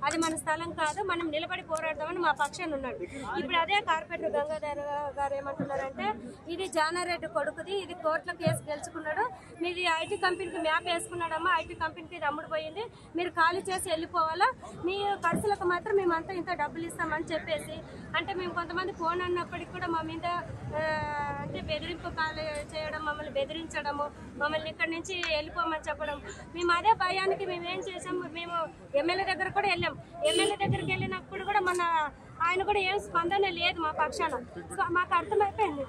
అది మన స్థలం కాదు, మనం నిలబడి పోరాడదామని మా పక్షాన్ని ఉన్నాడు. ఇప్పుడు అదే కార్పొరేటర్ గంగాధర్ గారు ఏమంటున్నారంటే ఇది జానారెడ్డి కొడుకుది, ఇది కోర్టులో కేసు గెలుచుకున్నాడు, మీది ఐటీ కంపెనీకి మ్యాప్ వేసుకున్నాడమ్మా, ఐటీ కంపెనీకి ఇది అమ్ముడు పోయింది, మీరు ఖాళీ చేసి వెళ్ళిపోవాలా, మీ ఖర్చులకు మాత్రం మేమంతా ఇంత డబ్బులు ఇస్తామని చెప్పేసి, అంటే మేము కొంతమంది ఫోన్ అన్నప్పటికీ కూడా మా మీద అంటే బెదిరింపు కాల్ చేయడం, మమ్మల్ని బెదిరించడము, మమ్మల్ని ఇక్కడి నుంచి వెళ్ళిపోమని చెప్పడం. మేము అదే భయానికి మేము ఏం చేసాము, మేము ఎమ్మెల్యే దగ్గర కూడా వెళ్ళాం. ఎమ్మెల్యే దగ్గరికి వెళ్ళినప్పుడు కూడా మన ఆయన కూడా ఏం స్పందన లేదు మా పక్షాన. మాకు అర్థమైపోయింది.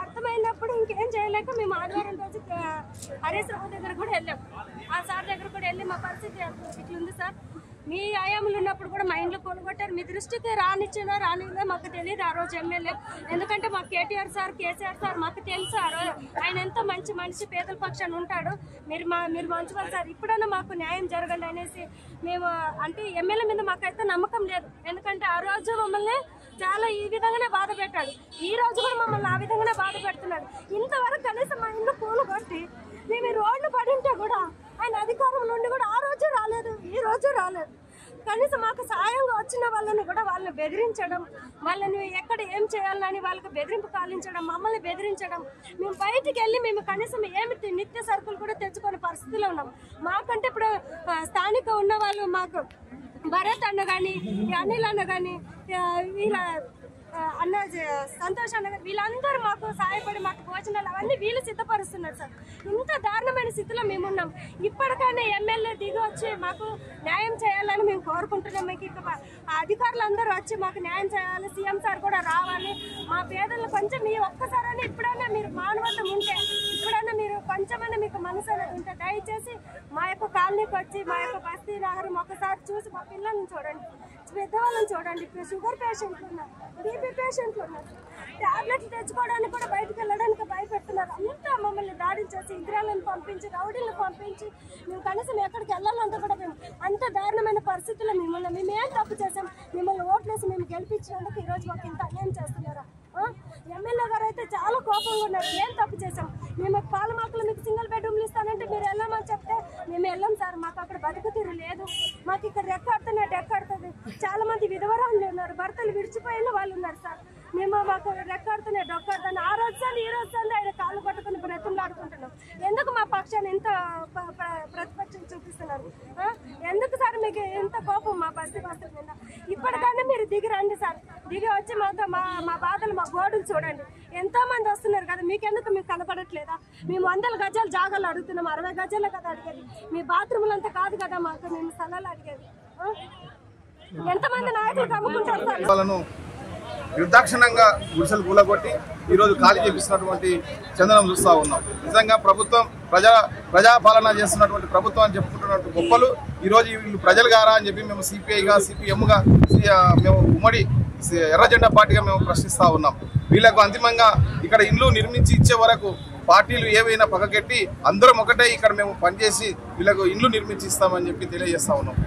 అర్థమైనప్పుడు ఇంకేం చేయలేక మేము ఆదివారం రోజు హరీష్ రావు దగ్గర కూడా వెళ్ళాం. ఆ సార్ దగ్గర కూడా వెళ్ళి మా పరిస్థితి ఇట్లుంది సార్, మీ ఆయాములు ఉన్నప్పుడు కూడా మా ఇంట్లో కొనుగొట్టారు, మీ దృష్టికి రానిచ్చినా రానిదా మాకు తెలియదు ఆ రోజు ఎమ్మెల్యే. ఎందుకంటే మాకు కేటీఆర్ సార్, కేసీఆర్ సార్ మాకు తెలుసు ఆ రోజు ఆయన ఎంతో మంచి మనిషి, పేదల పక్షాన్ని ఉంటాడు, మీరు మంచివాళ్ళు సార్, ఇప్పుడన్నా మాకు న్యాయం జరగండి అనేసి మేము అంటే ఎమ్మెల్యే మీద మాకైతే నమ్మకం లేదు. ఎందుకంటే ఆ రోజు మమ్మల్ని చాలా ఈ విధంగానే బాధ పెట్టాడు, ఈ రోజు కూడా మమ్మల్ని ఆ విధంగానే బాధ పెడుతున్నాడు. ఇంతవరకు కనీసం మా ఇంట్లో పూలు కొట్టి మేము రోడ్లు పడి ఉంటే కూడా ఆయన అధికారం నుండి కూడా ఆ రోజు రాలేదు, ఈ రోజు రాలేదు. కనీసం మాకు సాయంగా వచ్చిన వాళ్ళని కూడా వాళ్ళని బెదిరించడం, వాళ్ళని ఎక్కడ ఏం చేయాలని వాళ్ళకి బెదిరింపు కాలించడం, మమ్మల్ని బెదిరించడం. మేము బయటికి వెళ్ళి మేము కనీసం ఏమి నిత్య సరుకులు కూడా తెచ్చుకునే పరిస్థితిలో ఉన్నాం. మాకంటే ఇప్పుడు స్థానిక ఉన్న వాళ్ళు, మాకు భరత్ అన్న కానీ, అనిల్ అన్న కానీ, వీళ్ళ అన్న సంతోష్ అన్న వీళ్ళందరూ మాకు సహాయపడి మాకు భోజనాలు అవన్నీ వీళ్ళు సిద్ధపరుస్తున్నారు సార్. ఇంత దారుణమైన స్థితిలో మేమున్నాం. ఇప్పటికైనా ఎమ్మెల్యే దిగి వచ్చి మాకు న్యాయం చేయాలని మేము కోరుకుంటున్నాం. మీకు అధికారులందరూ వచ్చి మాకు న్యాయం చేయాలి, సీఎం సార్ కూడా రావాలి, మా పేదలు కొంచెం మీ ఒక్కసారైనా ఇప్పుడైనా మీరు మానవత్వం ఉంటే, ఇప్పుడైనా మీరు కొంచెమైనా మీకు మనసు అనేది ఉంటే దయచేసి మా యొక్క కాలనీకి వచ్చి మా యొక్క బస్తీ నగరం ఒకసారి చూసి మా పిల్లల్ని చూడండి, పెద్దవాళ్ళని చూడండి. షుగర్ పేషెంట్లు ఉన్నారు, బీపీ పేషెంట్లు ఉన్నారు, టాబ్లెట్లు తెచ్చుకోవడానికి కూడా బయటకు వెళ్ళడానికి భయపెడుతున్నారు. అంతా మమ్మల్ని దాడి చేసి ఇంద్రాలను పంపించి, రౌడీలను పంపించి, మేము కనీసం ఎక్కడికి వెళ్ళాలంటే కూడా మేము అంత దారుణమైన పరిస్థితుల్లో మేము ఏం తప్పు చేసాం? మిమ్మల్ని ఓట్లేసి మేము గెలిపించినందుకు ఈరోజు మాకు ఇంత అన్యాయం చేస్తున్నారా? ఎమ్మెల్యే గారు అయితే చాలా కోపంగా ఉన్నారు. ఏం తప్పు చేసాం? మేము పాలమాకులు మీకు సింగిల్ బెడ్రూమ్లు ఇస్తానంటే మీరు వెళ్ళమని చెప్తే మేము వెళ్ళాం సార్. మాకు అక్కడ బతుకు తీరు లేదు, మాకు ఇక్కడ రెక్కాడుతున్నా డెక్కాడుతుంది. చాలా మంది విధవరాలు ఉన్నారు, భర్తలు విడిచిపోయిన వాళ్ళు ఉన్నారు సార్. మేము మాకు రెక్కాడుతున్నాయి డొక్కాడుతాను. ఆ రోజు సార్ ఈ రోజు సార్ ఆయన కాళ్ళు పట్టుకుని బ్రతులాడుకుంటున్నాం. ఎందుకు మా పక్షాన్ని ఎంత ప్రతిపక్షం చూపిస్తున్నారు? ఎందుకు సార్ మీకు ఎంత కోపం మా బస్తీ మీద? ఇప్పటికైనా మీరు దిగి రండి సార్, దిగి వచ్చి మాతో మా బాధలు, మా గోడులు చూడండి. ఎంతో మంది వస్తున్నారు కదా, మీకెందుకు మీకు కనపడట్లేదా? మేము 100 గజాలు జాగాలు అడుగుతున్నాం, 60 గజాలే కదా అడిగేది, మీ బాత్రూములు అంతా కాదు కదా మాకు మేము స్థలాలు అడిగేది. ఎంతమంది నాయకులు కమ్ముకుంటారు సార్? నిర్దాక్షిణంగా గుడిసెలు కూలగొట్టి ఈరోజు ఖాళీ చేపిస్తున్నటువంటి చందనం చూస్తూ ఉన్నాం. నిజంగా ప్రభుత్వం ప్రజాపాలన చేస్తున్నటువంటి ప్రభుత్వం అని చెప్పుకుంటున్నటువంటి గొప్పలు ఈరోజు వీళ్ళు ప్రజలు గారా అని చెప్పి మేము సిపిఐగా, సిపిఎంగా మేము ఉమ్మడి ఎర్ర జెండా పార్టీగా మేము ప్రశ్నిస్తూ ఉన్నాం. వీళ్ళకు అంతిమంగా ఇక్కడ ఇండ్లు నిర్మించి ఇచ్చే వరకు పార్టీలు ఏవైనా పక్కకెట్టి అందరం ఒకటే ఇక్కడ మేము పనిచేసి వీళ్ళకు ఇండ్లు నిర్మించి ఇస్తామని చెప్పి తెలియజేస్తా ఉన్నాం.